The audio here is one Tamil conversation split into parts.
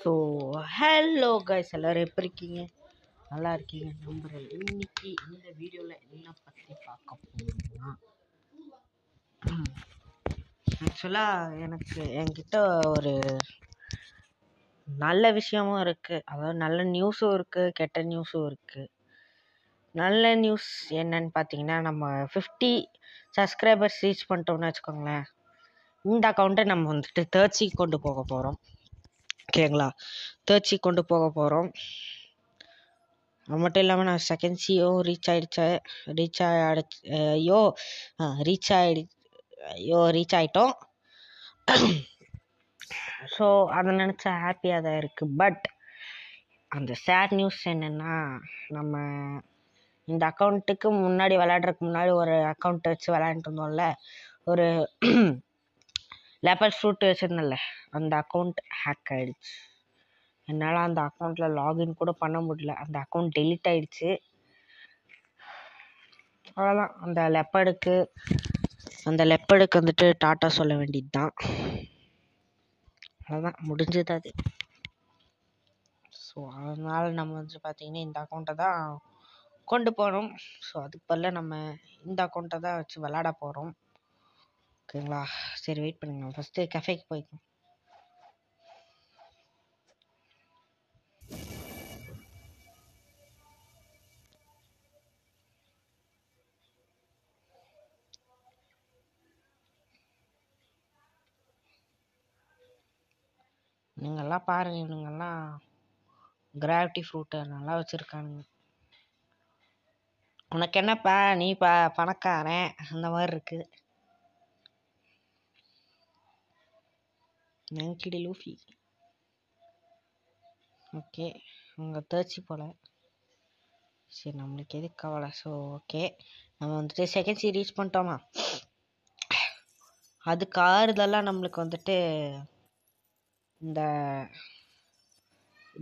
ஸோ ஹலோ கைஸ், எல்லோரும் எப்படி இருக்கீங்க? நல்லா இருக்கீங்க நம்புறேன். இன்னைக்கு இந்த வீடியோவில் என்ன பற்றி பார்க்க போகிறோம்னா, ஆக்சுவலாக என்கிட்ட ஒரு நல்ல விஷயமும் இருக்குது, அதாவது நல்ல நியூஸும் இருக்குது, கெட்ட நியூஸும் இருக்குது. நல்ல நியூஸ் என்னன்னு பார்த்தீங்கன்னா, நம்ம 50 சப்ஸ்கிரைபர்ஸ் ரீச் பண்ணிட்டோம்னு வச்சுக்கோங்களேன், இந்த அக்கௌண்ட்டை நம்ம வந்துட்டு 30 கொண்டு போக போகிறோம். ஓகேங்களா? 30 கொண்டு போக போகிறோம். அது மட்டும் இல்லாமல் நான் செகண்ட் சியும் ரீச் ஆகிட்டோம். ஸோ அதை நினச்சா ஹாப்பியாக தான் இருக்குது. பட் அந்த சேட் நியூஸ் என்னென்னா, நம்ம இந்த அக்கௌண்ட்டுக்கு முன்னாடி விளையாடுறதுக்கு முன்னாடி ஒரு அக்கௌண்ட் வச்சு விளையாண்டுட்டு இருந்தோம்ல, ஒரு லெப்பர் ஃப்ரூட் வச்சுருந்தேன்ல, அந்த அக்கௌண்ட் ஹேக் ஆகிடுச்சு. என்னால் அந்த அக்கௌண்ட்டில் லாகின் கூட பண்ண முடியல. அந்த அக்கௌண்ட் டெலீட் ஆகிடுச்சு. அவ்வளோதான். அந்த லெப்பர்டுக்கு வந்துட்டு டாட்டா சொல்ல வேண்டியது தான். அவ்வளோதான், முடிஞ்சது அது. ஸோ அதனால் நம்ம வந்துட்டு பார்த்திங்கன்னா இந்த அக்கௌண்ட்டை தான் கொண்டு போகிறோம். ஸோ அதுக்கு பதிலாக நம்ம இந்த அக்கௌண்ட்டை தான் வச்சு விளாட போகிறோம். ஓகேங்களா? சரி, வெயிட் பண்ணுங்க, ஃபஸ்ட்டு கஃபேக்கு போய்க்கோம். நீங்கள்லாம் பாருங்கள், இவனுங்கெல்லாம் கிராவிட்டி ஃப்ரூட்டை நல்லா வச்சுருக்கானுங்க. உனக்கு என்னப்பா, நீ பணக்காரன் அந்த மாதிரி இருக்குது. நங்கிடி லூஃபி. ஓகே, உங்கள் தேர்ச்சி போல். சரி, நம்மளுக்கு எதுக்கு கவலை. ஸோ ஓகே, நம்ம வந்துட்டு செகண்ட் சி ரீச் பண்ணிட்டோமா, அதுக்கு ஆறுதெல்லாம் நம்மளுக்கு வந்துட்டு இந்த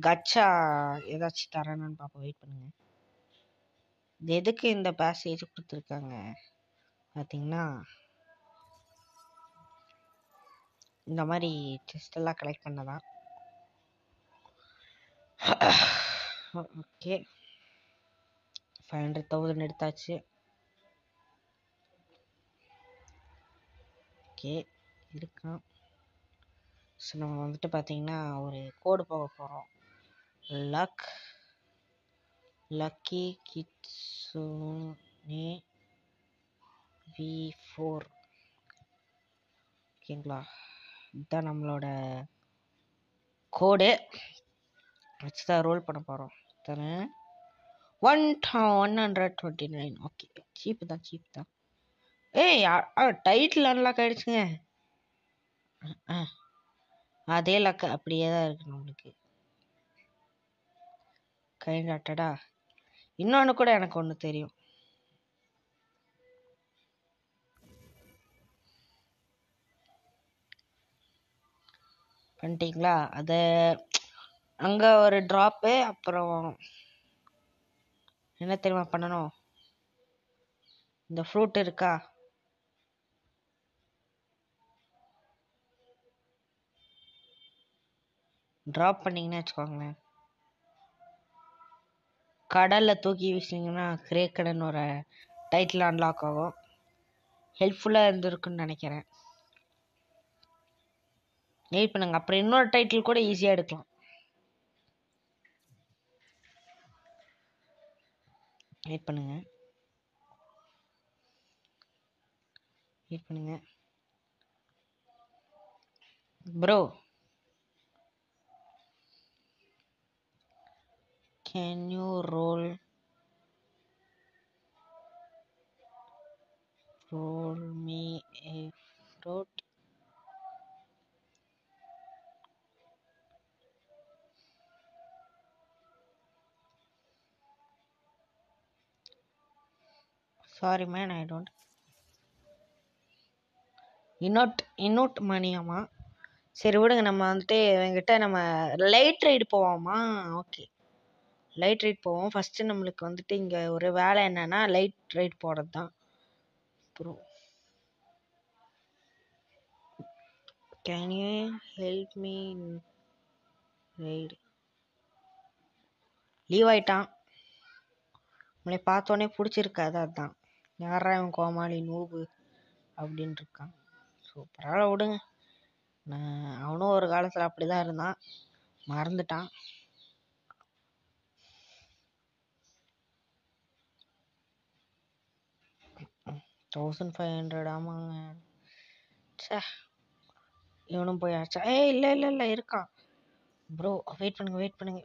கச்சா ஏதாச்சும் தரணும்னு பார்ப்போம். வெயிட் பண்ணுங்க. இது எதுக்கு இந்த பேசேஜ் கொடுத்துருக்காங்க பார்த்தீங்கன்னா, இந்த மாதிரி செஸ்ட் எல்லாம் கலெக்ட் பண்ணதான். ஓகே, 500,000 எடுத்தாச்சு. ஓகே, இருக்கான். ஸோ நம்ம வந்துட்டு பார்த்தீங்கன்னா ஒரு கோடு போக போகிறோம். Lucky kitsune V4. ஓகேங்களா? இதுதான் நம்மளோட கோடு. வச்சு தான் ரோல் பண்ண போகிறோம். தானே 129. ஓகே, சீப்பு தான். ஏய், டைட்டில் அன்லாக் ஆகிடுச்சுங்க. அதே லக்கு அப்படியே தான் இருக்கு நம்மளுக்கு. கைண்டாட்டடா. இன்னொன்று கூட எனக்கு ஒன்று தெரியும். பண்ணிட்டீங்களா? அது அங்கே ஒரு ட்ராப்பு. அப்புறம் என்ன தெரியுமா பண்ணணும்? இந்த ஃப்ரூட் இருக்கா, ட்ராப் பண்ணிங்கன்னு வச்சுக்கோங்களேன், கடலில் தூக்கி வீசிங்கன்னா கிரேக்கடன் ஒரு டைட்டில் அன்லாக் ஆகும். ஹெல்ப்ஃபுல்லாக இருந்திருக்குன்னு நினைக்கிறேன். வெயிட் பண்ணுங்க, அப்புறம் இன்னொரு டைட்டில் கூட ஈஸியாக எடுக்கலாம். வெயிட் பண்ணுங்க. Bro, can you roll me a fruit? Sorry man, I don't. இன்னோட் மணியாமா. சரி விடுங்க, நம்ம வந்துட்டு என்கிட்ட நம்ம லைட் ரைடு போவோமா? ஓகே, லைட் ரைட் போவோம். ஃபஸ்ட்டு நம்மளுக்கு வந்துட்டு இங்கே ஒரு வேலை என்னன்னா லைட் ரைட் போகிறது தான். அப்புறம் can you help me ride leave ஆயிட்டான். உன்னை பார்த்தோன்னே பிடிச்சிருக்காது, அதான். யாரா இவன் கோமாளி நூபு அப்படின்னு இருக்கான். சூப்பராக விடுங்க. அவனும் ஒரு காலத்தில் அப்படிதான் இருந்தான், மறந்துட்டான். $1500 ஆமாங்க. சே, இவனும் போயாச்சா? இல்லை இல்லை இல்லை இருக்கான் ப்ரோ. வெயிட் பண்ணுங்க.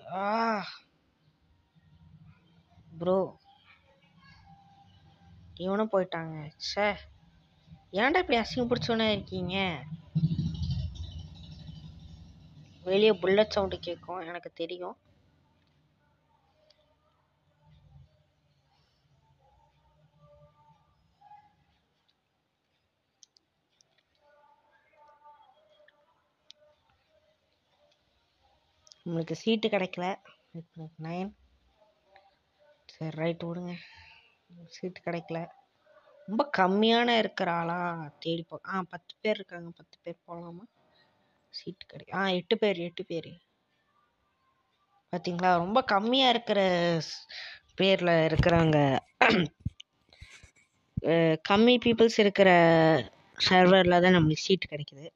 ப்ரோ இவனும் போயிட்டாங்க. சே, ஏன்டா இப்படி அசிங்க பிடிச்சோன்னே இருக்கீங்க? வெளியே புல்லட் சவுண்டு கேட்கும், எனக்கு தெரியும். உங்களுக்கு சீட்டு கிடைக்கல. 9. சரி ரைட்டு விடுங்க. சீட்டு கிடைக்கல. ரொம்ப கம்மியான இருக்கிற ஆளா தேடி 10 பேர் இருக்காங்க. 10 பேர் போகலாமா? சீட்டு கிடைக்கும். 8 பேர். பார்த்தீங்களா, ரொம்ப கம்மியாக இருக்கிற பேரில் இருக்கிறாங்க. கம்மி பீப்புள்ஸ் இருக்கிற சர்வரில் தான் நம்மளுக்கு சீட்டு கிடைக்குது.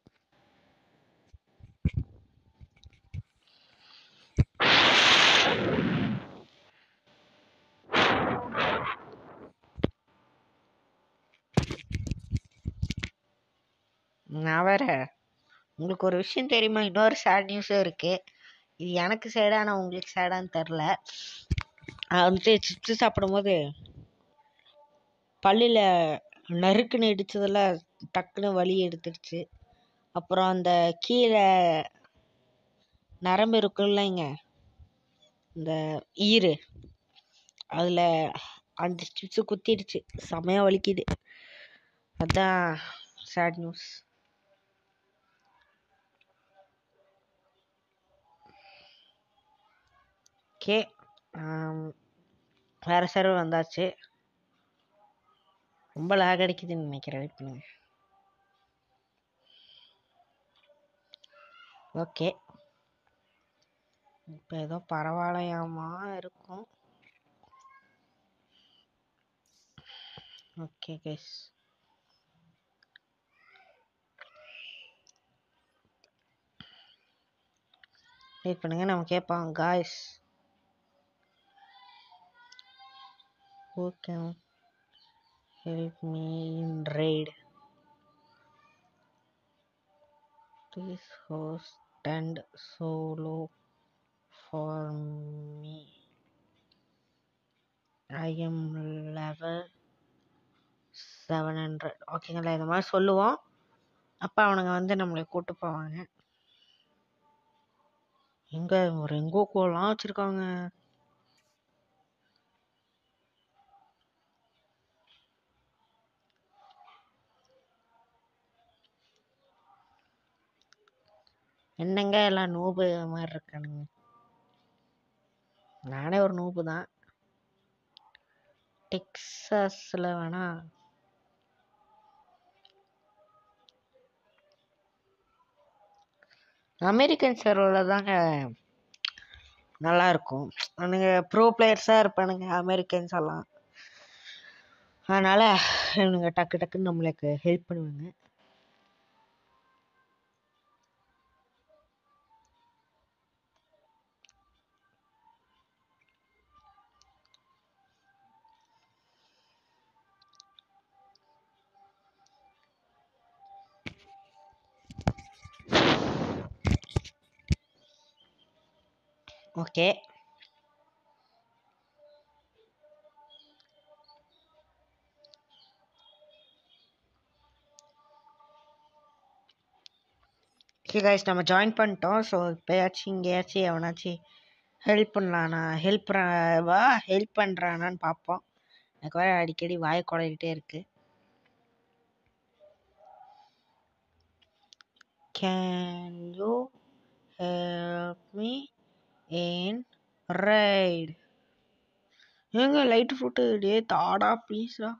நான் வேற, உங்களுக்கு ஒரு விஷயம் தெரியுமா? இன்னொரு சேட் நியூஸும் இருக்கு. இது எனக்கு சேடான உங்களுக்கு சேடான்னு தெரில. வந்துட்டு சிப்ஸ் சாப்பிடும்போது பல்லில் நறுக்குன்னு இடிச்சதில் டக்குன்னு வலி எடுத்துடுச்சு. அப்புறம் அந்த கீழே நரம்பு இருக்குல்லங்க, இந்த ஈரு, அதில் அந்த சிப்ஸு குத்திடுச்சு. செமையாக வலிக்குது. அதான் சேட் நியூஸ். ஓகே, வேறு சர்வர் வந்தாச்சு. ரொம்ப லேக் அடிக்குதுன்னு நினைக்கிறேன். வெயிட் பண்ணுங்க. ஓகே, இப்போ ஏதோ பரவாயில்லையாமா இருக்கும். ஓகே கைஸ், வெயிட் பண்ணுங்க. நம்ம கேட்பாங்க guys. Who can help me in raid? Please host and solo for me. I am level 700. ஓகேங்களா, இந்த மாதிரி சொல்லுவோம். அப்போ அவனுங்க வந்து நம்மளை கூட்டு போவாங்க. ஒரு எங்கோக்கோலாம் வச்சுருக்காங்க. என்னங்க எல்லாம் நூபு மாதிரி இருக்கானுங்க. நானே ஒரு நூபு தான். டெக்ஸாஸில் வேணா அமெரிக்கன் சர்வரில் தாங்க நல்லாயிருக்கும். அவனுங்க ப்ரோ பிளேயர்ஸாக இருப்பானுங்க அமெரிக்கன்ஸ் எல்லாம். அதனால் இவனுங்க டக்கு டக்குன்னு நம்மளுக்கு ஹெல்ப் பண்ணுவாங்க. ஓகே, கைஸ் நம்ம ஜாயின் பண்ணிட்டோம். ஸோ இப்போயாச்சும் இங்கேயாச்சும் எவனாச்சும் ஹெல்ப் பண்ணலாண்ணா, ஹெல்ப் பண்ணுறானான்னு பார்ப்போம். எனக்கு வேறு அடிக்கடி வாயை குழகிட்டே இருக்கு. Can you help me in raid? ஏங்க லைட் ஃப்ரூட்டு டே தாடா, ப்ளீஸ்டா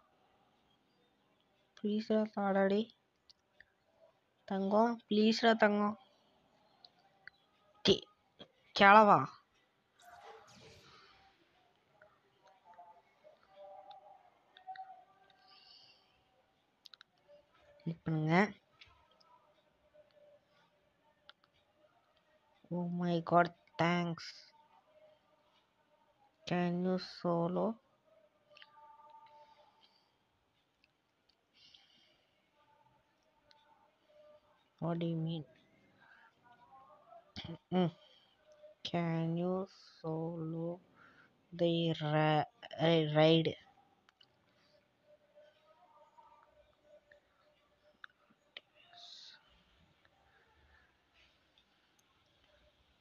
தாடாடி தங்கம், ப்ளீஸ்டா தங்கம். கிளவா கிளிக் பண்ணுங்க. Oh my god, thanks. Can you solo? What do you mean? Can you solo the ride?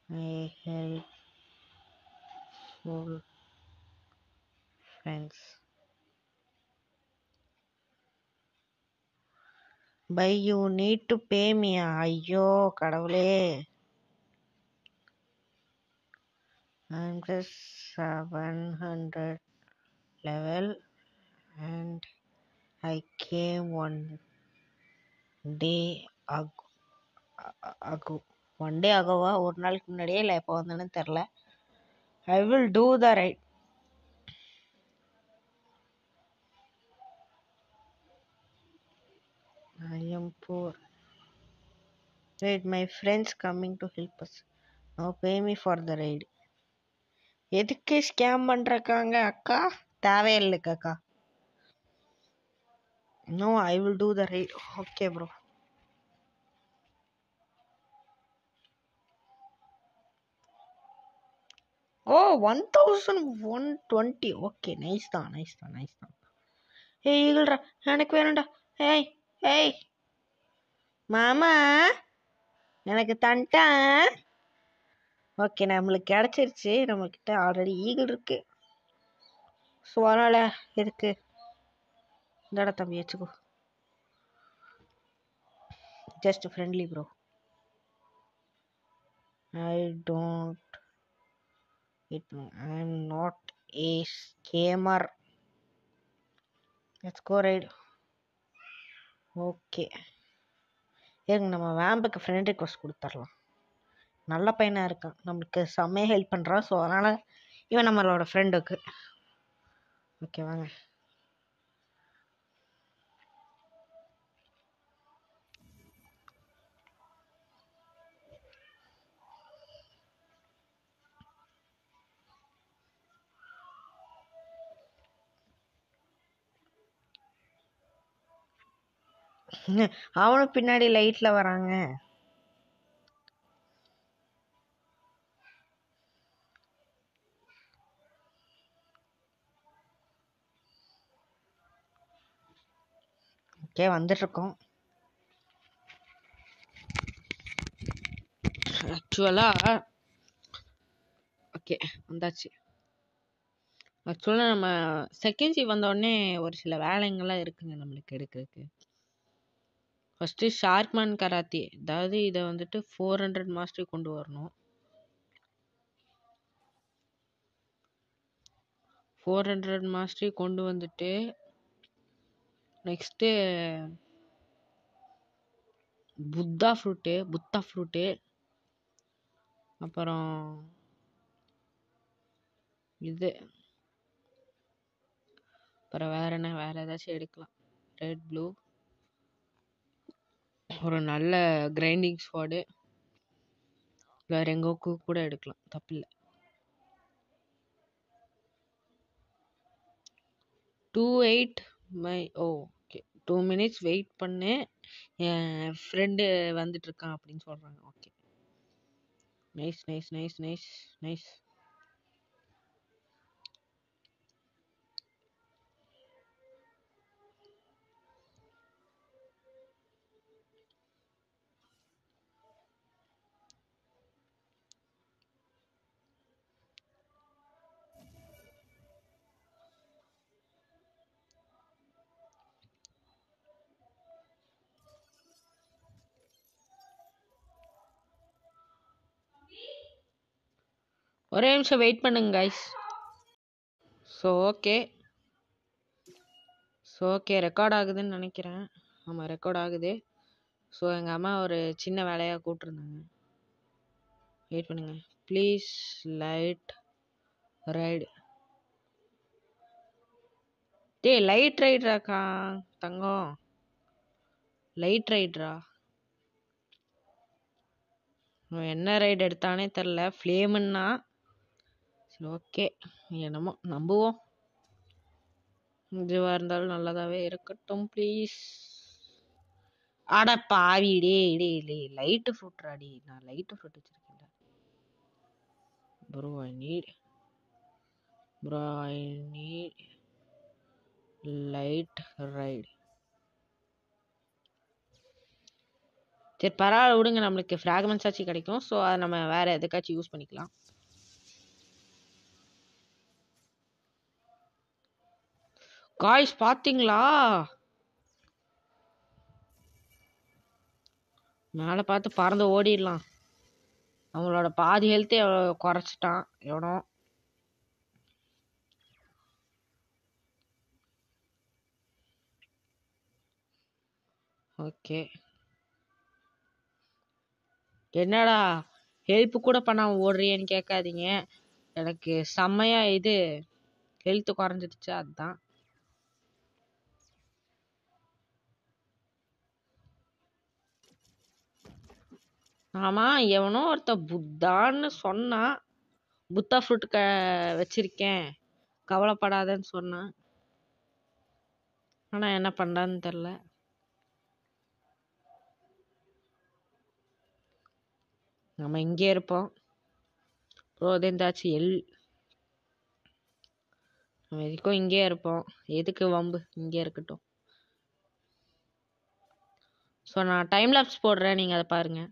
I helpful friends. But you need to pay me. ஐயோ கடவுளே. I'm just 700 level and I came one day ago. One day ஆகவா? ஒரு நாளைக்கு முன்னாடியே இல்லை எப்போ வந்தேன்னு தெரில. I will do the right. I am poor. Wait, my friends coming to help us. Now pay me for the ride. எதுக்கு ஸ்கேம் பண்றக்காங்க அக்கா? தேவையில்லைக்கு அக்கா. No, I will do the ride. Okay bro. Oh, 1120. Okay, nice தான். ஏய் ஈகிள்ரா, எனக்கு வேணும்டா. ஏய் ஏய் மாமா, எனக்கு தண்டான். ஓகே, நம்மளுக்கு கிடச்சிருச்சு. நம்மக்கிட்ட ஆல்ரெடி ஈகிள் இருக்கு. ஸோ அதனால் எதுக்கு இந்தடா தம்பி வச்சுக்கோ. Just friendly bro. I'm not a scammer. Let's go ride. Okay, ஏங்க நம்ம வேம்புக்கு ஃப்ரெண்ட் ரிக்வஸ்ட் கொடுத்துடலாம். நல்ல பையனாக இருக்கான், நம்மளுக்கு செம்மையாக ஹெல்ப் பண்ணுறான். ஸோ அதனால் இவன் நம்மளோட ஃப்ரெண்டுக்கு. ஓகே வாங்க. அவனும் பின்னாடி லைட்டில் வராங்க. ஓகே, வந்துட்டுருக்கோம். ஆக்சுவலாக ஓகே வந்தாச்சு. ஆக்சுவலாக நம்ம செகண்ட் சி வந்தோடனே ஒரு சில வேலைங்கள்லாம் இருக்குங்க நம்மளுக்கு எடுக்கிறதுக்கு. ஃபஸ்ட்டு ஷார்க்மேன் கராத்தே, அதாவது இதை வந்துட்டு 400 மாஸ்டரி கொண்டு வரணும். 400 மாஸ்டரி கொண்டு வந்துட்டு நெக்ஸ்ட்டு புத்தா ஃப்ரூட்டு, அப்புறம் இது, அப்புறம் வேற ஏதாச்சும் எடுக்கலாம். ரெட் ப்ளூ, ஒரு நல்ல கிரைண்டிங் ஸ்வாடு, வேற எங்கோக்கு கூட எடுக்கலாம், தப்பில்லை. 28 ஓகே, 2 மினிட்ஸ் வெயிட் பண்ணு, என் ஃப்ரெண்டு வந்துட்டு இருக்கான் அப்படின்னு சொல்றாங்க. Okay, nice. ஒரே நிமிஷம் வெயிட் பண்ணுங்க கைஸ். ஸோ ஓகே ரெக்கார்ட் ஆகுதுன்னு நினைக்கிறேன். ஆமாம், ரெக்கார்ட் ஆகுது. ஸோ எங்கள் அம்மா ஒரு சின்ன வேலையாக கூப்பிட்ருந்தாங்க. வெயிட் பண்ணுங்க ப்ளீஸ் லைட் ரைடு. டேய் லைட் ரைடராக்கா தங்கம், லைட் ரைடரா? என்ன ரைடு எடுத்தானே தெரில. ஃப்ளேமுன்னா சரி ஓகே, என்னமோ நம்புவோம். இதுவாக இருந்தாலும் நல்லதாகவே இருக்கட்டும் ப்ளீஸ். ஆடா பாவி, டே டே டே லைட்டு ஃப்ரூட்ராடி. நான் லைட்டு ஃப்ரூட் வச்சுருக்கேன் bro. I need light ride. சரி பரவாயில்ல விடுங்க, நம்மளுக்கு ஃப்ராக்மெண்ட்ஸ் ஆச்சு கிடைக்கும். ஸோ அதை நம்ம வேற எதுக்காச்சும் யூஸ் பண்ணிக்கலாம். காய்ஸ் பார்த்தீங்களா, மேலே பார்த்து பறந்து ஓடிடலாம். அவங்களோட பாதி ஹெல்த்தே குறைச்சிட்டான் எவனோ. ஓகே, என்னடா ஹெல்ப் கூட பண்ணாம ஓடுறியன்னு கேட்காதீங்க. எனக்கு செம்மையா இது ஹெல்த் குறைஞ்சிடுச்சு, அதுதான். ஆமா, எவனோ ஒருத்த புத்தான்னு சொன்னான். புத்தா ஃப்ரூட் வச்சிருக்கேன் கவலைப்படாதன்னு சொன்னான். ஆனா என்ன பண்றான்னு தெரியல. நம்ம இங்கே இருப்போம். ரோதேந்தாச்சு நம்ம எதுக்கும் இங்கே இருப்போம். எதுக்கு வம்பு, இங்கே இருக்கட்டும். ஸோ நான் டைம் லேப்ஸ் போடுறேன், நீங்கள் அதை பாருங்க.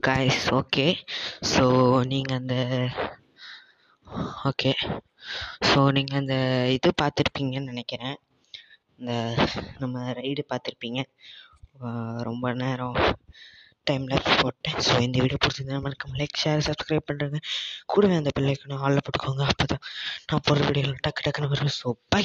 Guys okay. ஸோ நீங்கள் அந்த ஓகே ஸோ நீங்கள் அந்த இது பார்த்துருப்பீங்கன்னு நினைக்கிறேன். இந்த நம்ம ரைடு பார்த்துருப்பீங்க. ரொம்ப நேரம் டைம் லேப்ஸ் போட்டேன். ஸோ இந்த வீடியோ பிடிச்சிருந்தா மறக்காம லைக், ஷேர், சப்ஸ்கிரைப் பண்ணுறேங்க. கூடவே அந்த பெல்லைக்கனை ஆளில் போட்டுக்கோங்க. அப்போ தான் நான் போடுற வீடியோவில் டக்குன்னு வரும். So by.